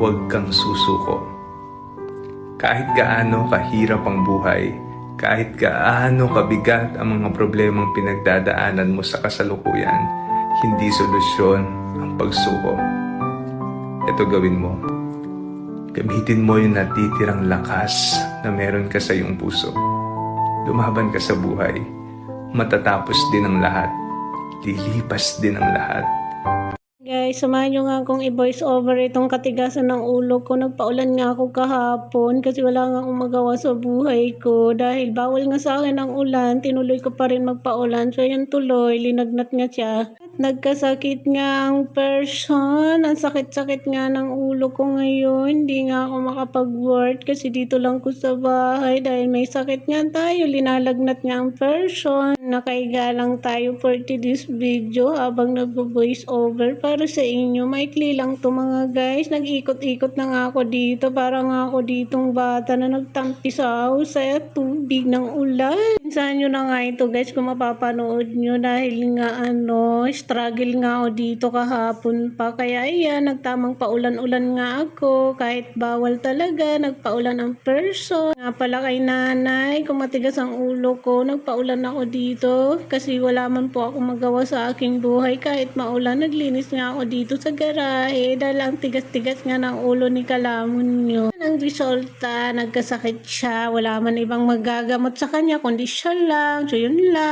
huwag kang susuko. Kahit gaano kahirap ang buhay, kahit gaano kabigat ang mga problemang pinagdadaanan mo sa kasalukuyan, hindi solusyon ang pagsuko. Ito gawin mo. Gamitin mo yung natitirang lakas na meron ka sa iyong puso. Lumaban ka sa buhay. Matatapos din ang lahat. Lilipas din ang lahat. Guys, samahan nyo nga akong i-voice over itong katigasan ng ulo ko. Nagpaulan nga ako kahapon kasi wala nga akong magawa sa buhay ko. Dahil bawal nga sa akin ang ulan, tinuloy ko pa rin magpaulan. So yun tuloy, linagnat nga siya. At nagkasakit nga ang person. Ang sakit-sakit nga ng ulo ko ngayon. Hindi nga ako makapag-work kasi dito lang ko sa bahay. Dahil may sakit nga tayo, linalagnat nga ang person. Nakaiga lang tayo for today's video habang nag-voice over para sa inyo. Maikli lang to mga guys. Nag-ikot-ikot na nga ako dito. Para nga ako ditong bata na nagtampisaw sa tubig ng ulan. Saan nyo na nga ito guys kung mapapanood nyo dahil nga struggle nga ako dito kahapon pa. Kaya ayan, nagtamang paulan-ulan nga ako. Kahit bawal talaga, nagpaulan ang person. Nga pala kay nanay, kung matigas ang ulo ko, nagpaulan ako dito. Kasi wala man po ako magawa sa aking buhay kahit maulan. Naglinis nga ako dito sa garahe dahil ang tigas-tigas nga ng ulo ni Kalamon nyo. Ang resulta, nagkasakit siya. Wala man ibang magagamot sa kanya kundi siya lang. So yun lang.